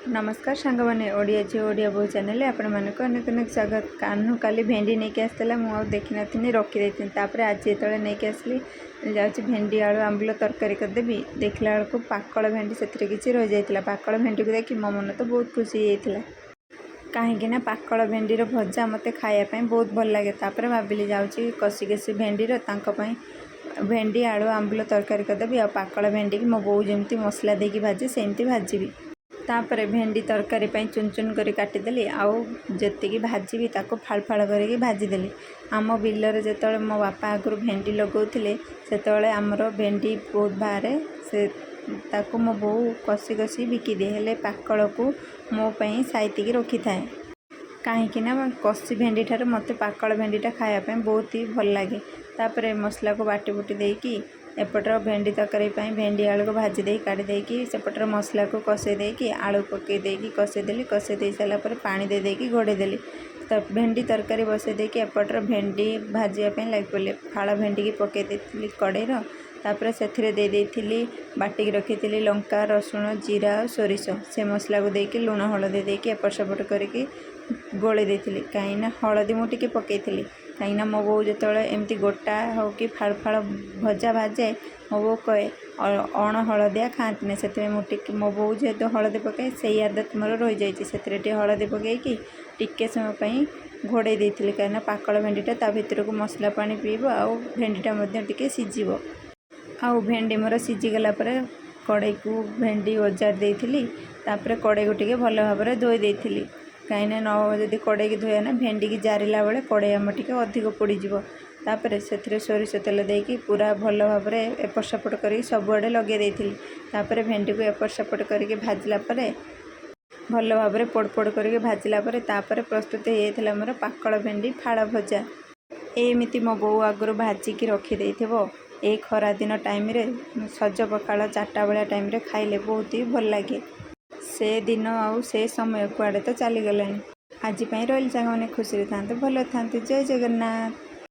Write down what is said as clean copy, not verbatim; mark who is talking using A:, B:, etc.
A: नमस्कार सांग मैंने ओडिया झी ओडिया बोई चैनल आपण मानक अनेक अनेक स्वागत। कान्हू काली भेंडी नहीं आसला मुझे देखी नी रखी देती आज जो नहीं आसली जाऊँगी भेंडी आलू आंबुल तरकारी करदेवी देखला बेलू पाकल भेंडी से किसी रही जाता पाकल भेंडी को देखी मो मन तो बहुत खुशी होता कहीं पाकल भेंडीर भजा मत खायापी बहुत भल लगे। भाविली जाऊँगी कषि कषि भेंडीर भेंडी आलू आंबुल तरकारी करदेवी आ पाकल भेंडी की मो बो जमी मसला देकी भाजे सेमती भाजी तापर भेंडी तरकारी चुन चुन कर काटिदेली आउ जी भाजी ताको फाड़ फाड़ करके भाजीदेली। आम बिलर जो मो बापा आगु भेंडी लगौले से आमर भेंडी बहुत बाहर से ताको मो बो कषि कषि बिकिदिए हेले पाकल को मो पई साइतिकी रखी थाए कहीं कषि भेंडी ठार मत पाकल भेंडीटा खायापी बहुत ही भल लगे। तापर मसला को बाटी बुटी देकी एपटर भेंडी तरकारी भेंडी आलू को भाजी दे काढ़ी देकी सेपटर मसला को कषे देकी आलू पकई देकी कषेदेली कषे दे सारापर पानी दे देकी घोड़ेदेली भेंडी तरकारी बसई देकी एपटर भेंडी भाजापी लग पड़े फाड़ भेंडी की पकई देती कड़ेर तापर से देती बाटिक रखी लंका रसुण जीरा और सोरिष से मसला को देकी लुण हलदी देकी एपट सेपट करके गोले देती कहीं हलदी मुझे पकई कहीं मो बो जो एमती गोटा हो कि फाड़ फाड़ भजा भाजे मो बो कहे अण हलदिया खाती से मुझे मो बो जेहेतु हलदी पकाए से आदत मोर रही जाइए हलदी पकईकि टिके समय घोड़े देती कहीं पाकल भेंडीटा भितर को मसला पानी पीब आ भेंडीटा टे सीझ आउ भेंडी मोर सीझीगला कड़े को भेंडी ओजार देती कड़े को टे भल भाव में धोई देती कहीं न जदि कड़े की धोया ना भेंडी की जारिला बेले कड़े आम टे अधिक पोड़ीज तापर से सोरिष तेल देकी पूरा भल भाव में एपट सेपट कर सबुआड़े लगे देती भेंडी को एपट सेपट करके भाजला भल भाव में पोड़ पोड़ करके भाजला प्रस्तुत होता मोर पाकल भेंडी फाड़ भजा एमती मो बो आगु भाजिकी रखी ए खरा दिन टाइम रे सज पखाड़ 4टा बेला टाइम रे खाइले बहुत ही भल लगे। से दिन आउ से समय कुआड़े तो चलीगला आज रही सांग मैंने खुशी था भल था। जय जगन्नाथ।